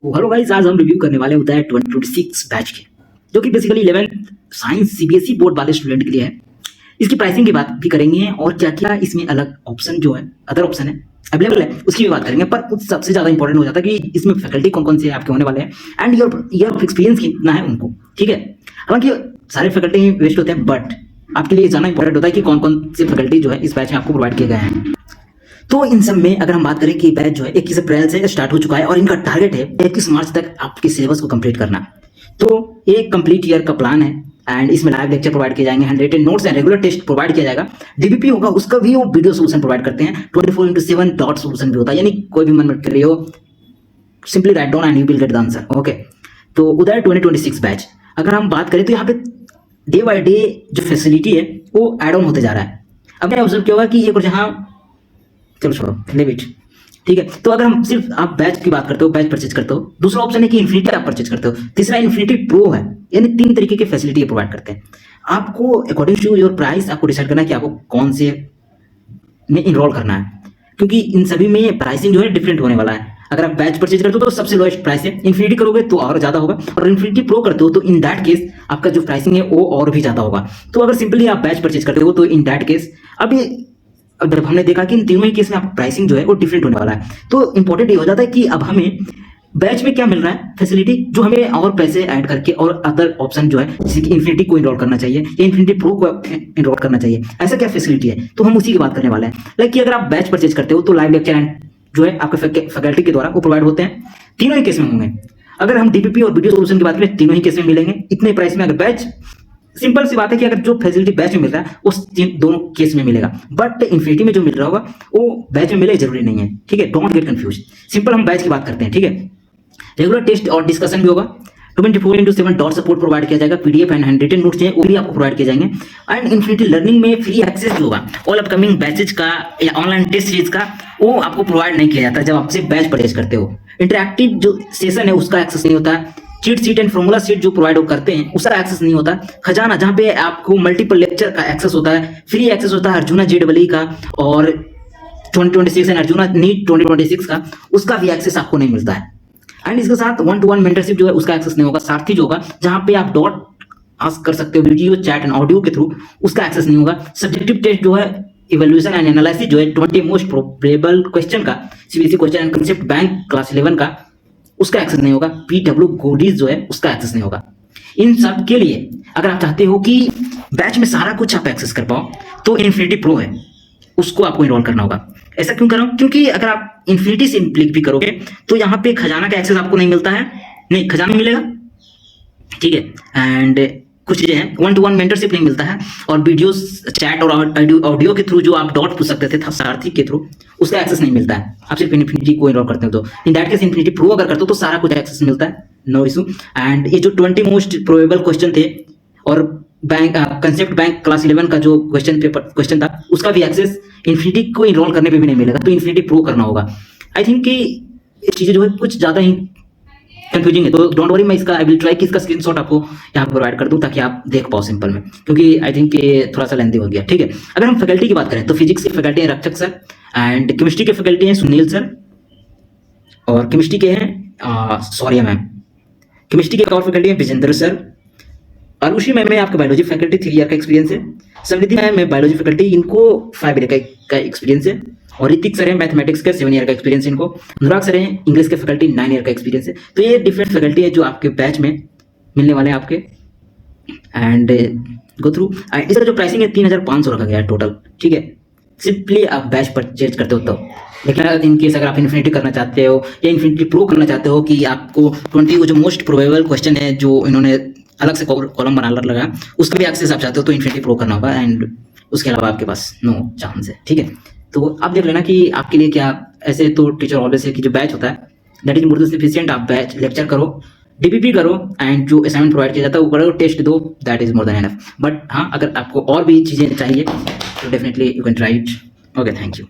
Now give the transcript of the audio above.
तो hello guys, आज हम रिव्यू करने वाले होता है 2026 बैच के, जो कि basically 11th science CBSE board वाले स्टूडेंट के लिए है। इसकी प्राइसिंग की बात भी करेंगे और क्या क्या इसमें अलग ऑप्शन जो है, अदर ऑप्शन है अवेलेबल है, उसकी भी बात करेंगे। पर कुछ सबसे ज्यादा इंपॉर्टेंट हो जाता है कि इसमें फैकल्टी कौन कौन से आपके होने वाले हैं and your year of experience कितना है उनको। ठीक है, हालांकि सारे फैकल्टी वेस्ट होते हैं, बट आपके लिए जानना इंपॉर्टेंट होता है कि कौन कौन से फैकल्टी जो है इस बैच में आपको प्रोवाइड किए गए हैं। तो इन सब में अगर हम बात करें कि बैच जो है 21 अप्रैल से स्टार्ट हो चुका है और इनका टारगेट है 21 मार्च तक आपके सिलेबस को कंप्लीट करना। तो एक कंप्लीट ईयर का प्लान है एंड इसमें लाइव लेक्चर प्रोवाइड किए जाएंगे, 100 notes and regular test provide किया जाएगा। डीबीपी होगा, उसका भी वो वीडियो सोल्यूशन प्रोवाइड करते हैं। 24/7 डॉट सोल्यूशन भी होता है, यानी कोई भी मन मत कर रही हो, simply write down and you will get the answer. Okay, तो उधर 2026 बैच अगर हम बात करें तो यहाँ पे डे बाय डे जो फैसिलिटी है वो एड ऑन होते जा रहा है। अब मैंने ऑब्जर्व किया होगा कि ये कुछ जहाँ, चलो छोड़ो लेव इट। ठीक है, तो अगर हम सिर्फ आप बैच की बात करते हो, बैच परचेज करते हो, दूसरा ऑप्शन है कि इन्फिनिटी आप परचेज करते हो, तीसरा इन्फिनिटी प्रो है। यानी 3 तरीके की फैसिलिटी प्रोवाइड करते हैं। आपको अकॉर्डिंग टू योर प्राइस आपको डिसाइड करना है कि आपको कौन से में इनरोल करना है, क्योंकि इन सभी में प्राइसिंग जो है डिफरेंट होने वाला है। अगर आप बैच परचेज करते हो तो सबसे लोएस्ट प्राइस है, इन्फिनिटी करोगे तो और ज्यादा होगा, और इन्फिनिटी प्रो करते हो तो इन दैट केस आपका जो प्राइसिंग है वो और भी ज्यादा होगा। तो अगर सिंपली आप बैच परचेज करते हो तो इन दैट केस अभी अब जब हमने देखा कि इन तीनों ही केस में आपको प्राइसिंग जो है वो डिफरेंट होने वाला है, तो इंपॉर्टेंट ये हो जाता है कि अब हमें बैच में क्या मिल रहा है फैसिलिटी, जो हमें और पैसे ऐड करके और अदर ऑप्शन जो है, जैसे कि इन्फिनिटी को इनरोल करना चाहिए या इन्फिनिटी प्रो को इनरोल करना चाहिए, ऐसा क्या फैसिलिटी है, तो हम उसी की बात करने वाले हैं। लाइक कि अगर आप बैच परचेज करते हो तो लाइव लेक्चर एंड जो है आपके फैकल्टी के द्वारा वो प्रोवाइड होते हैं, तीनों ही केस में होंगे। अगर हम डीपीपी और वीडियो सोल्यूशन की बात करें, तीनों ही केस में मिलेंगे इतने प्राइस में। अगर बैच, सिंपल सी बात है कि अगर जो फैसिलिटी बैच में मिल रहा है उस दोनों केस में मिलेगा, बट इन्फिनिटी में जो मिल रहा होगा वो बैच में मिले जरूरी नहीं है। ठीक है, डोंट गेट कंफ्यूज। सिंपल हम बैच की बात करते हैं। ठीक है, रेगुलर टेस्ट और डिस्कशन भी होगा, 24/7 डॉट सपोर्ट प्रोवाइड किया जाएगा, पीडीएफ एंड हैंडरिटन नोट्स हैं वो भी आपको प्रोवाइड किए जाएंगे। एंड इन्फिनिटी लर्निंग में फ्री एक्सेस जो होगा ऑल अपकमिंग बैचेज का या ऑनलाइन टेस्ट सीरीज का, वो आपको प्रोवाइड नहीं किया जाता जब आप सिर्फ बैच परचेज करते हो। इंटरैक्टिव जो सेशन है उसका एक्सेस नहीं होता है। Cheat seat and formula seat जो प्रोवाइड करते हैं उसका एक्सेस नहीं होता। खजाना जहां पे आपको मल्टीपल लेक्चर का एक्सेस होता है, फ्री एक्सेस होता है अर्जुना जेडबलई का, और 2026 एंड अर्जुना नीट 2026 का, उसका भी एक्सेस आपको नहीं मिलता है। एंड इसके साथ 1-to-1 मेंटरशिप जो है उसका एक्सेस नहीं होगा। सारथी जो होगा जहां पे आप डॉट आस्क कर सकते हो वीडियो चैट एंड ऑडियो के थ्रू, उसका एक्सेस नहीं होगा। सब्जेक्टिव टेस्ट जो है, इवैल्यूएशन एंड एनालिसिस जो है 20 मोस्ट प्रोबेबल क्वेश्चन का, CBSE question and concept bank class 11 का, उसका एक्सेस नहीं होगा। पीडब्ल्यू गोडीज जो है उसका एक्सेस नहीं होगा। इन सब के लिए अगर आप चाहते हो कि बैच में सारा कुछ आप एक्सेस कर पाओ तो इन्फिनिटी प्रो है, उसको आपको इनरोल करना होगा। ऐसा क्यों कर रहा हूं, क्योंकि अगर आप इन्फिनिटी से क्लिक भी करोगे तो यहाँ पे खजाना का एक्सेस आपको नहीं मिलता है, नहीं खजाना मिलेगा। ठीक है, एंड कुछ चीजें हैं, 1-to-1 मेंटरशिप नहीं मिलता है, और वीडियो चैट और ऑडियो के थ्रू जो आप डॉट पूछ सकते थे सारथी के थ्रू, उसका एक्सेस नहीं मिलता है। आप सिर्फ इन्फिनिटी को इनरोल करते हो तो in that case infinity pro अगर करते हो तो सारा कुछ एक्सेस मिलता है, नो इशू। एंड ये जो 20 मोस्ट प्रोबेबल क्वेश्चन थे और बैंक कंसेप्ट बैंक क्लास 11 का जो क्वेश्चन था उसका भी एक्सेस इन्फिनिटी को इनरोल करने पे भी नहीं मिलेगा, तो इन्फिनिटी प्रो करना होगा। आई थिंक कि ये चीजें जो है कुछ ज्यादा ही कंफ्यूजिंग है, तो डोंट वरी, मैं इसका आई विल ट्राई कि इसका स्क्रीनशॉट आपको यहाँ पर प्रोवाइड कर दूं ताकि आप देख पाओ सिंपल में, क्योंकि आई थिंक ये थोड़ा सा लेंथी हो गया। ठीक है, अगर हम फैकल्टी की बात करें तो फिजिक्स के फैकल्टी हैं रक्षक सर, एंड केमिस्ट्री के फैकल्टी हैं सुनील सर, और केमिस्ट्री के हैं सौर्या मैम। केमिस्ट्री के और फैकल्टी हैं विजेंद्र सर। आरुषि मैम में आपका बायोलॉजी फैकल्टी 3 ईयर का एक्सपीरियंस है। समृद्धि मैम में बायोलॉजी फैकल्टी, इनको 5 ईयर का एक्सपीरियंस है। और ऋतिक सर है मैथमेटिक्स का, 7 ईयर का एक्सपीरियंस है इनको। अनुराग सर हैं इंग्लिश के फैकल्टी, 9 ईयर का एक्सपीरियंस है। तो ये डिफरेंट फैकल्टी है जो आपके बैच में मिलने वाले हैं आपके। एंड गो थ्रू इसका जो प्राइसिंग है 3,500 रखा गया है टोटल। ठीक है, सिंपली आप बैच परचेज करते हो तो। लेकिन इन केस अगर आप इन्फिनिटी करना चाहते हो या इन्फिनिटी प्रो करना चाहते हो कि आपको 20 वो जो मोस्ट प्रोबेबल क्वेश्चन है जो इन्होंने अलग से कॉलम बना लगा, उसका भी एक्सेस आप चाहते हो तो इन्फिनिटी प्रो करना होगा। एंड उसके अलावा आपके पास नो चांस है। ठीक है, तो आप देख लेना कि आपके लिए क्या, ऐसे तो टीचर ऑलवेज है कि जो बैच होता है that is more than sufficient. आप बैच लेक्चर करो, डीपीपी करो, एंड जो असाइनमेंट प्रोवाइड किया जाता है वो करो, टेस्ट दो, that is more than enough. But हाँ, अगर आपको और भी चीज़ें चाहिए तो definitely you can try it. Okay, thank you.